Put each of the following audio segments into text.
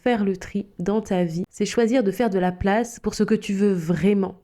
faire le tri dans ta vie, c'est choisir de faire de la place pour ce que tu veux vraiment.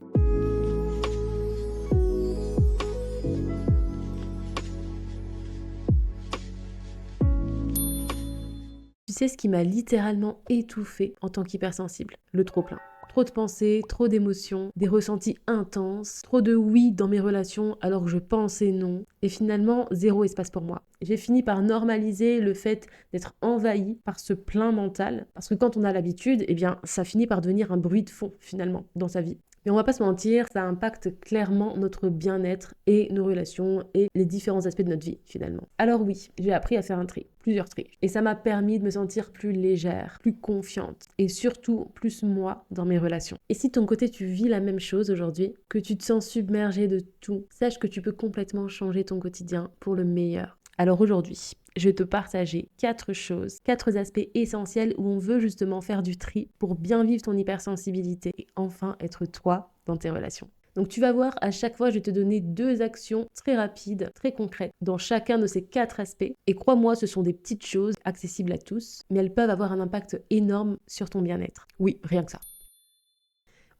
Tu sais ce qui m'a littéralement étouffée en tant qu'hypersensible? Le trop-plein. Trop de pensées, trop d'émotions, des ressentis intenses, trop de oui dans mes relations alors que je pensais non, et finalement zéro espace pour moi. J'ai fini par normaliser le fait d'être envahi par ce plein mental, parce que quand on a l'habitude, eh bien ça finit par devenir un bruit de fond finalement dans sa vie. Et on va pas se mentir, ça impacte clairement notre bien-être et nos relations et les différents aspects de notre vie finalement. Alors oui, j'ai appris à faire un tri, plusieurs tris. Et ça m'a permis de me sentir plus légère, plus confiante et surtout plus moi dans mes relations. Et si de ton côté tu vis la même chose aujourd'hui, que tu te sens submergé de tout, sache que tu peux complètement changer ton quotidien pour le meilleur. Alors aujourd'hui, je vais te partager 4 choses, 4 aspects essentiels où on veut justement faire du tri pour bien vivre ton hypersensibilité et enfin être toi dans tes relations. Donc tu vas voir, à chaque fois, je vais te donner 2 actions très rapides, très concrètes dans chacun de ces 4 aspects. Et crois-moi, ce sont des petites choses accessibles à tous, mais elles peuvent avoir un impact énorme sur ton bien-être. Oui, rien que ça.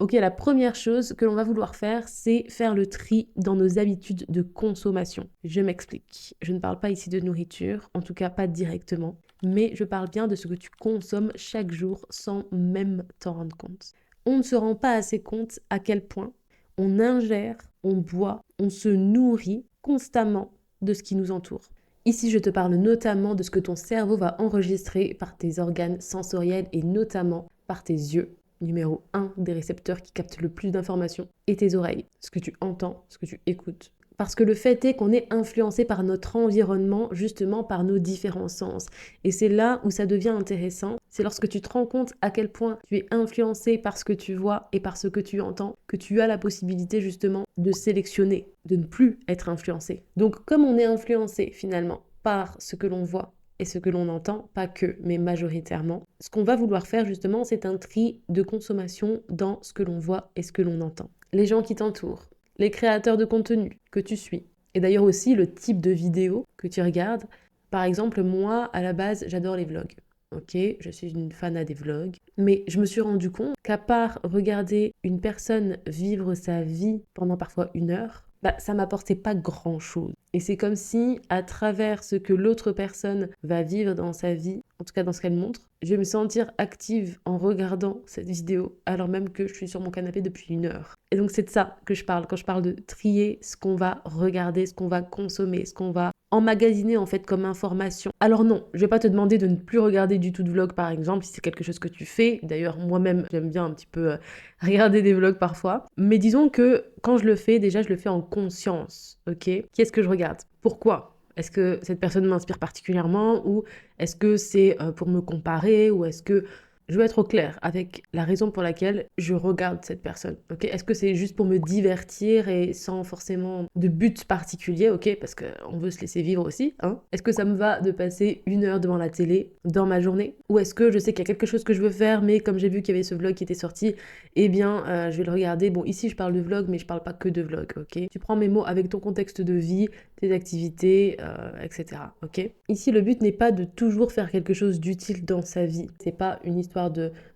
Ok, la première chose que l'on va vouloir faire, c'est faire le tri dans nos habitudes de consommation. Je m'explique. Je ne parle pas ici de nourriture, en tout cas pas directement, mais je parle bien de ce que tu consommes chaque jour sans même t'en rendre compte. On ne se rend pas assez compte à quel point on ingère, on boit, on se nourrit constamment de ce qui nous entoure. Ici, je te parle notamment de ce que ton cerveau va enregistrer par tes organes sensoriels et notamment par tes yeux. Numéro 1 des récepteurs qui captent le plus d'informations, et tes oreilles, ce que tu entends, ce que tu écoutes. Parce que le fait est qu'on est influencé par notre environnement, justement par nos différents sens. Et c'est là où ça devient intéressant, c'est lorsque tu te rends compte à quel point tu es influencé par ce que tu vois et par ce que tu entends, que tu as la possibilité justement de sélectionner, de ne plus être influencé. Donc comme on est influencé finalement par ce que l'on voit, et ce que l'on entend, pas que, mais majoritairement. Ce qu'on va vouloir faire justement, c'est un tri de consommation dans ce que l'on voit et ce que l'on entend. Les gens qui t'entourent, les créateurs de contenu que tu suis, et d'ailleurs aussi le type de vidéo que tu regardes. Par exemple, moi, à la base, j'adore les vlogs. Ok, je suis une fan des vlogs, mais je me suis rendu compte qu'à part regarder une personne vivre sa vie pendant parfois 1 heure, ça m'apportait pas grand-chose. Et c'est comme si, à travers ce que l'autre personne va vivre dans sa vie, en tout cas dans ce qu'elle montre, je vais me sentir active en regardant cette vidéo, alors même que je suis sur mon canapé depuis 1 heure. Et donc c'est de ça que je parle, quand je parle de trier ce qu'on va regarder, ce qu'on va consommer, ce qu'on va emmagasiner en fait comme information. Alors non, je vais pas te demander de ne plus regarder du tout de vlog par exemple, si c'est quelque chose que tu fais. D'ailleurs, moi-même, j'aime bien un petit peu regarder des vlogs parfois. Mais disons que quand je le fais, déjà, je le fais en conscience, ok? Qu'est-ce que je regarde? Pourquoi? Est-ce que cette personne m'inspire particulièrement ou est-ce que c'est pour me comparer ou est-ce que je veux être au clair avec la raison pour laquelle je regarde cette personne, ok? Est-ce que c'est juste pour me divertir et sans forcément de but particulier, ok? Parce qu'on veut se laisser vivre aussi, hein? Est-ce que ça me va de passer 1 heure devant la télé dans ma journée? Ou est-ce que je sais qu'il y a quelque chose que je veux faire, mais comme j'ai vu qu'il y avait ce vlog qui était sorti, eh bien, je vais le regarder. Bon, ici, je parle de vlog, mais je parle pas que de vlog, ok? Tu prends mes mots avec ton contexte de vie, tes activités, etc., ok? Ici, le but n'est pas de toujours faire quelque chose d'utile dans sa vie. C'est pas une histoire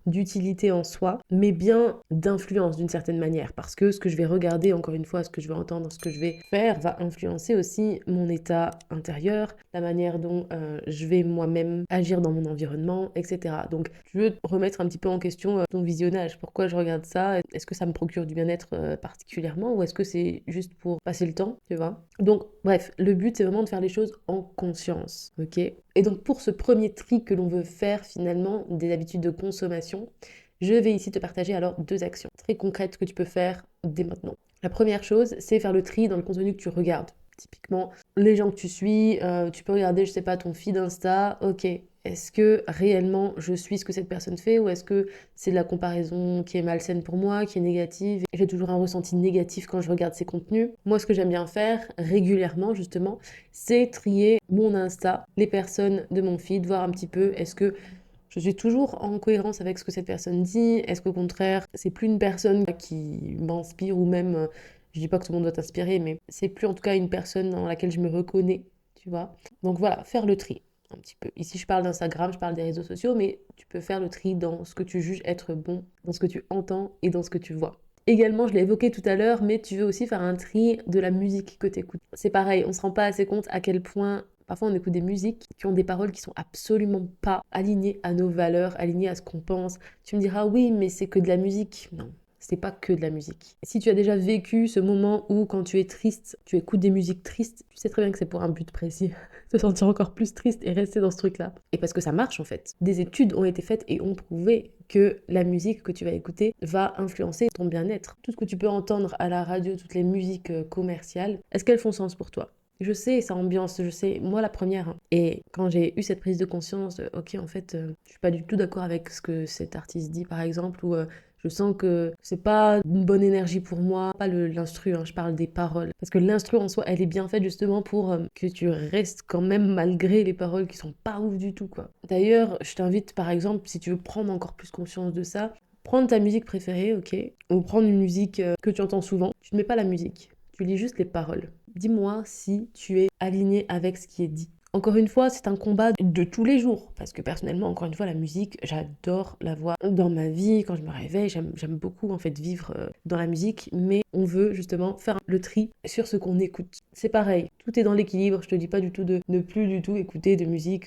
d'utilité en soi, mais bien d'influence d'une certaine manière, parce que ce que je vais regarder, encore une fois, ce que je vais entendre, ce que je vais faire, va influencer aussi mon état intérieur, la manière dont je vais moi-même agir dans mon environnement, etc. Donc, je veux remettre un petit peu en question ton visionnage. Pourquoi je regarde ça? Est-ce que ça me procure du bien-être particulièrement, ou est-ce que c'est juste pour passer le temps, tu vois? Donc, bref, le but, c'est vraiment de faire les choses en conscience, ok? Et donc, pour ce premier tri que l'on veut faire finalement des habitudes de consommation, je vais ici te partager alors 2 actions très concrètes que tu peux faire dès maintenant. La première chose, c'est faire le tri dans le contenu que tu regardes. Typiquement, les gens que tu suis, tu peux regarder, je sais pas, ton feed Insta, ok. Est-ce que réellement je suis ce que cette personne fait ou est-ce que c'est de la comparaison qui est malsaine pour moi, qui est négative? J'ai toujours un ressenti négatif quand je regarde ces contenus. Moi, ce que j'aime bien faire régulièrement, justement, c'est trier mon Insta, les personnes de mon feed, voir un petit peu est-ce que je suis toujours en cohérence avec ce que cette personne dit. Est-ce qu'au contraire, c'est plus une personne qui m'inspire ou même, je dis pas que tout le monde doit t'inspirer, mais c'est plus en tout cas une personne dans laquelle je me reconnais, tu vois. Donc voilà, faire le tri. un petit peu. Ici, je parle d'Instagram, je parle des réseaux sociaux, mais tu peux faire le tri dans ce que tu juges être bon, dans ce que tu entends et dans ce que tu vois. Également, je l'ai évoqué tout à l'heure, mais tu veux aussi faire un tri de la musique que tu écoutes. C'est pareil, on ne se rend pas assez compte à quel point parfois on écoute des musiques qui ont des paroles qui sont absolument pas alignées à nos valeurs, alignées à ce qu'on pense. Tu me diras oui, mais c'est que de la musique. Non, c'est pas que de la musique. Si tu as déjà vécu ce moment où quand tu es triste, tu écoutes des musiques tristes, tu sais très bien que c'est pour un but précis. Te sentir encore plus triste et rester dans ce truc-là. Et parce que ça marche en fait. Des études ont été faites et ont prouvé que la musique que tu vas écouter va influencer ton bien-être. Tout ce que tu peux entendre à la radio, toutes les musiques commerciales, est-ce qu'elles font sens pour toi? Je sais, ça ambiance, je sais, moi la première. Hein. Et quand j'ai eu cette prise de conscience, ok, en fait, je suis pas du tout d'accord avec ce que cet artiste dit, par exemple, ou je sens que c'est pas une bonne énergie pour moi, pas l'instru, hein, je parle des paroles. Parce que l'instru en soi, elle est bien faite justement pour que tu restes quand même malgré les paroles qui sont pas ouf du tout, quoi. D'ailleurs, je t'invite, par exemple, si tu veux prendre encore plus conscience de ça, prendre ta musique préférée, ok, ou prendre une musique que tu entends souvent. Tu ne mets pas la musique, tu lis juste les paroles. Dis-moi si tu es aligné avec ce qui est dit. Encore une fois, c'est un combat de tous les jours. Parce que personnellement, encore une fois, la musique, j'adore la voix dans ma vie. Quand je me réveille, j'aime beaucoup en fait vivre dans la musique. Mais on veut justement faire le tri sur ce qu'on écoute. C'est pareil, tout est dans l'équilibre. Je te dis pas du tout de ne plus du tout écouter de musique.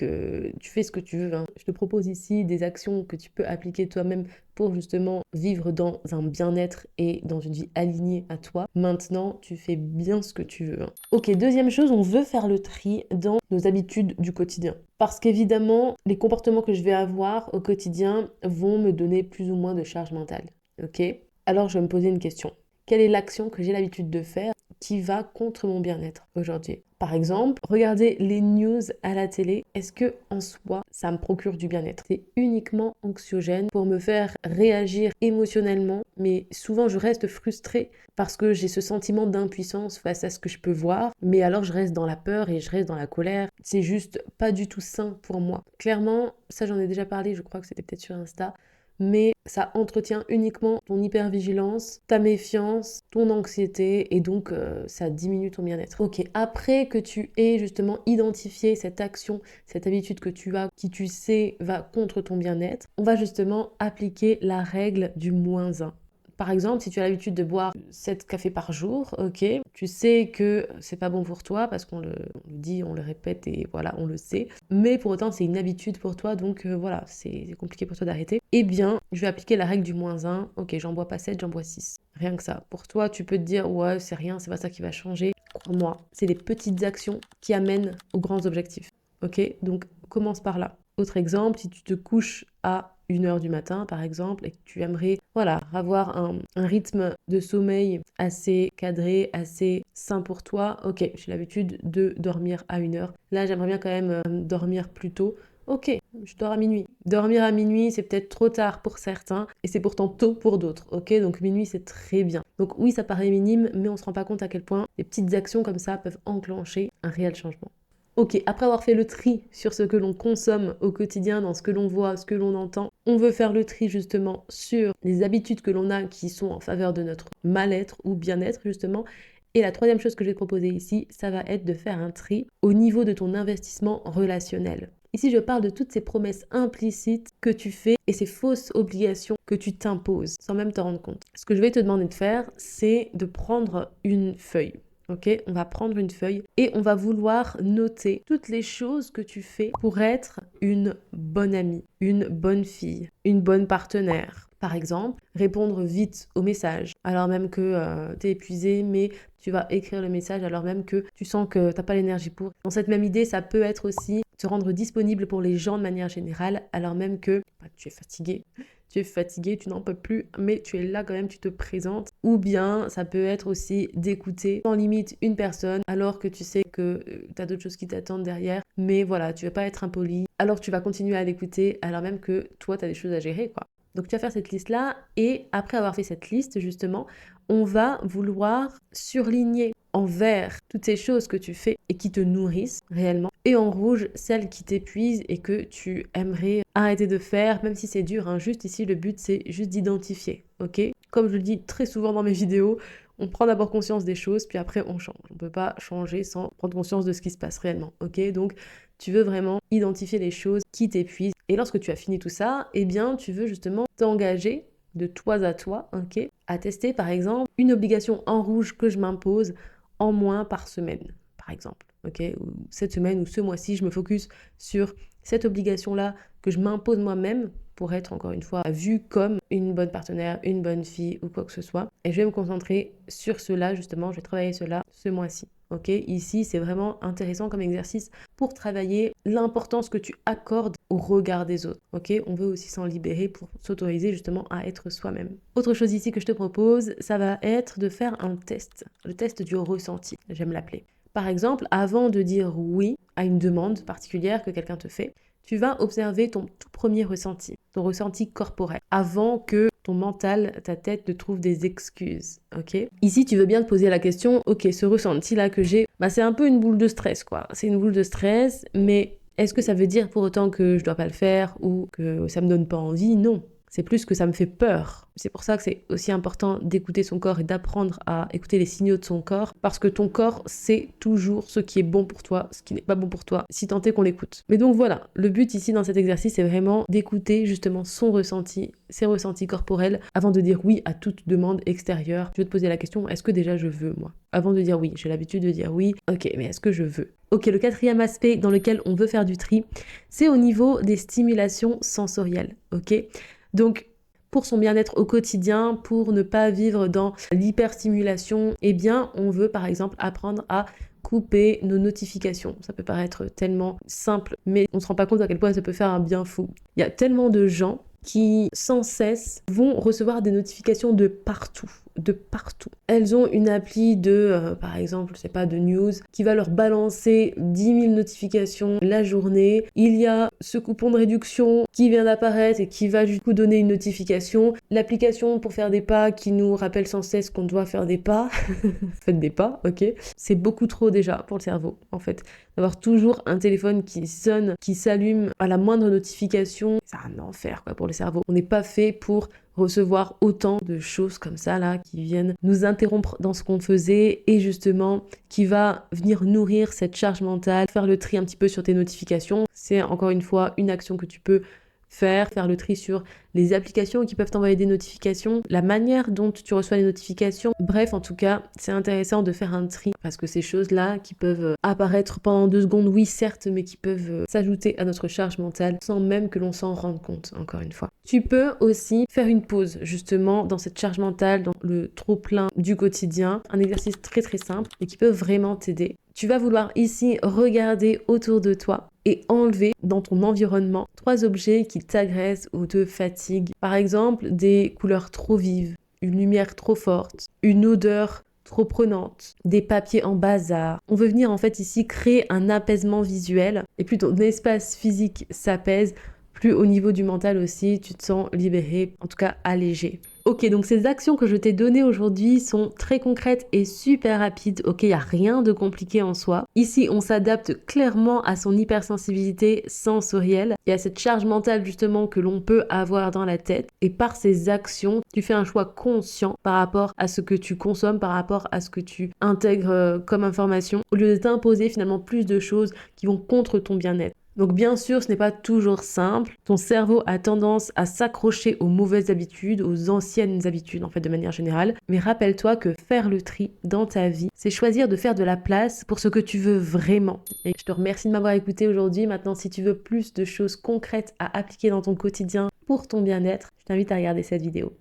Tu fais ce que tu veux. Hein. Je te propose ici des actions que tu peux appliquer toi-même pour justement vivre dans un bien-être et dans une vie alignée à toi. Maintenant, tu fais bien ce que tu veux. Hein. Ok, deuxième chose, on veut faire le tri dans nos habitudes du quotidien. Parce qu'évidemment, les comportements que je vais avoir au quotidien vont me donner plus ou moins de charge mentale. Ok? Alors, je vais me poser une question. Quelle est l'action que j'ai l'habitude de faire qui va contre mon bien-être aujourd'hui? Par exemple, regarder les news à la télé, est-ce que en soi, ça me procure du bien-être? C'est uniquement anxiogène pour me faire réagir émotionnellement, mais souvent je reste frustrée parce que j'ai ce sentiment d'impuissance face à ce que je peux voir, mais alors je reste dans la peur et je reste dans la colère. C'est juste pas du tout sain pour moi. Clairement, ça j'en ai déjà parlé, je crois que c'était peut-être sur Insta, mais ça entretient uniquement ton hypervigilance, ta méfiance, ton anxiété et donc ça diminue ton bien-être. Ok, après que tu aies justement identifié cette action, cette habitude que tu as, qui tu sais va contre ton bien-être, on va justement appliquer la règle du -1. Par exemple, si tu as l'habitude de boire 7 cafés par jour, ok, tu sais que c'est pas bon pour toi parce qu'on le dit, on le répète et voilà, on le sait. Mais pour autant, c'est une habitude pour toi, donc voilà, c'est compliqué pour toi d'arrêter. Eh bien, je vais appliquer la règle du -1. Ok, j'en bois pas 7, j'en bois 6. Rien que ça. Pour toi, tu peux te dire, ouais, c'est rien, c'est pas ça qui va changer. Crois-moi, c'est les petites actions qui amènent aux grands objectifs. Ok, donc commence par là. Autre exemple, si tu te couches à 1h du matin, par exemple, et que tu aimerais, voilà, avoir un rythme de sommeil assez cadré, assez sain pour toi, ok, j'ai l'habitude de dormir à 1h. Là, j'aimerais bien quand même dormir plus tôt. Ok, je dors à minuit. Dormir à minuit, c'est peut-être trop tard pour certains et c'est pourtant tôt pour d'autres. Ok, donc minuit, c'est très bien. Donc oui, ça paraît minime, mais on ne se rend pas compte à quel point les petites actions comme ça peuvent enclencher un réel changement. Ok, après avoir fait le tri sur ce que l'on consomme au quotidien, dans ce que l'on voit, ce que l'on entend, on veut faire le tri justement sur les habitudes que l'on a qui sont en faveur de notre mal-être ou bien-être justement. Et la troisième chose que je vais te proposer ici, ça va être de faire un tri au niveau de ton investissement relationnel. Ici, je parle de toutes ces promesses implicites que tu fais et ces fausses obligations que tu t'imposes sans même te rendre compte. Ce que je vais te demander de faire, c'est de prendre une feuille. Ok, on va prendre une feuille et on va vouloir noter toutes les choses que tu fais pour être une bonne amie, une bonne fille, une bonne partenaire. Par exemple, répondre vite aux messages, alors même que tu es épuisé, mais tu vas écrire le message alors même que tu sens que tu n'as pas l'énergie pour. Dans cette même idée, ça peut être aussi te rendre disponible pour les gens de manière générale, alors même que tu es fatigué. Tu es fatigué, tu n'en peux plus, mais tu es là quand même, tu te présentes. Ou bien, ça peut être aussi d'écouter sans limite une personne, alors que tu sais que tu as d'autres choses qui t'attendent derrière. Mais voilà, tu ne vas pas être impoli, alors tu vas continuer à l'écouter, alors même que toi, tu as des choses à gérer, quoi. Donc tu vas faire cette liste-là, et après avoir fait cette liste, justement, on va vouloir surligner en vert toutes ces choses que tu fais et qui te nourrissent réellement, et en rouge celles qui t'épuisent et que tu aimerais arrêter de faire, même si c'est dur, hein. Juste ici, le but, c'est juste d'identifier, ok? Comme je le dis très souvent dans mes vidéos, on prend d'abord conscience des choses, puis après on change. On ne peut pas changer sans prendre conscience de ce qui se passe réellement, ok? Donc Tu veux vraiment identifier les choses qui t'épuisent. Et lorsque tu as fini tout ça, eh bien, tu veux justement t'engager de toi à toi, ok, à tester par exemple une obligation en rouge que je m'impose en moins par semaine, par exemple. Ok, ou cette semaine ou ce mois-ci, je me focus sur cette obligation-là que je m'impose moi-même pour être encore une fois vue comme une bonne partenaire, une bonne fille ou quoi que ce soit. Et je vais me concentrer sur cela justement, je vais travailler cela ce mois-ci. Ok, ici c'est vraiment intéressant comme exercice pour travailler l'importance que tu accordes au regard des autres. Ok, on veut aussi s'en libérer pour s'autoriser justement à être soi-même. Autre chose ici que je te propose, ça va être de faire un test, le test du ressenti, j'aime l'appeler. Par exemple, avant de dire oui à une demande particulière que quelqu'un te fait, tu vas observer ton tout premier ressenti, ton ressenti corporel, avant que ton mental, ta tête te trouve des excuses, ok? Ici, tu veux bien te poser la question, ok, ce ressenti-là que j'ai, c'est un peu une boule de stress, quoi. C'est une boule de stress, mais est-ce que ça veut dire pour autant que je dois pas le faire ou que ça me donne pas envie? Non. C'est plus que ça me fait peur. C'est pour ça que c'est aussi important d'écouter son corps et d'apprendre à écouter les signaux de son corps, parce que ton corps sait toujours ce qui est bon pour toi, ce qui n'est pas bon pour toi, si tant est qu'on l'écoute. Mais donc voilà, le but ici dans cet exercice, c'est vraiment d'écouter justement son ressenti, ses ressentis corporels, avant de dire oui à toute demande extérieure. Je vais te poser la question, est-ce que déjà je veux, moi? Avant de dire oui, j'ai l'habitude de dire oui, ok, mais est-ce que je veux? Ok, le quatrième aspect dans lequel on veut faire du tri, c'est au niveau des stimulations sensorielles, ok? Donc, pour son bien-être au quotidien, pour ne pas vivre dans l'hyperstimulation, eh bien, on veut par exemple apprendre à couper nos notifications. Ça peut paraître tellement simple, mais on ne se rend pas compte à quel point ça peut faire un bien fou. Il y a tellement de gens qui, sans cesse, vont recevoir des notifications de partout. De partout. Elles ont une appli de, par exemple, je sais pas, de news, qui va leur balancer 10 000 notifications la journée. Il y a ce coupon de réduction qui vient d'apparaître et qui va du coup donner une notification. L'application pour faire des pas qui nous rappelle sans cesse qu'on doit faire des pas. Faites des pas, ok. C'est beaucoup trop déjà pour le cerveau, en fait. D'avoir toujours un téléphone qui sonne, qui s'allume à la moindre notification, c'est un enfer quoi, pour le cerveau. On n'est pas fait pour recevoir autant de choses comme ça là qui viennent nous interrompre dans ce qu'on faisait et justement qui va venir nourrir cette charge mentale, faire le tri un petit peu sur tes notifications. C'est encore une fois une action que tu peux faire le tri sur les applications qui peuvent t'envoyer des notifications, la manière dont tu reçois les notifications. Bref, en tout cas, c'est intéressant de faire un tri parce que ces choses-là qui peuvent apparaître pendant 2 secondes, oui certes, mais qui peuvent s'ajouter à notre charge mentale sans même que l'on s'en rende compte, encore une fois. Tu peux aussi faire une pause justement dans cette charge mentale, dans le trop-plein du quotidien, un exercice très très simple et qui peut vraiment t'aider. Tu vas vouloir ici regarder autour de toi et enlever dans ton environnement 3 objets qui t'agressent ou te fatiguent. Par exemple, des couleurs trop vives, une lumière trop forte, une odeur trop prenante, des papiers en bazar. On veut venir en fait ici créer un apaisement visuel et plus ton espace physique s'apaise, plus au niveau du mental aussi, tu te sens libéré, en tout cas allégé. Ok, donc ces actions que je t'ai données aujourd'hui sont très concrètes et super rapides. Ok, il n'y a rien de compliqué en soi. Ici, on s'adapte clairement à son hypersensibilité sensorielle et à cette charge mentale justement que l'on peut avoir dans la tête. Et par ces actions, tu fais un choix conscient par rapport à ce que tu consommes, par rapport à ce que tu intègres comme information, au lieu de t'imposer finalement plus de choses qui vont contre ton bien-être. Donc bien sûr, ce n'est pas toujours simple. Ton cerveau a tendance à s'accrocher aux mauvaises habitudes, aux anciennes habitudes en fait de manière générale. Mais rappelle-toi que faire le tri dans ta vie, c'est choisir de faire de la place pour ce que tu veux vraiment. Et je te remercie de m'avoir écouté aujourd'hui. Maintenant, si tu veux plus de choses concrètes à appliquer dans ton quotidien pour ton bien-être, je t'invite à regarder cette vidéo.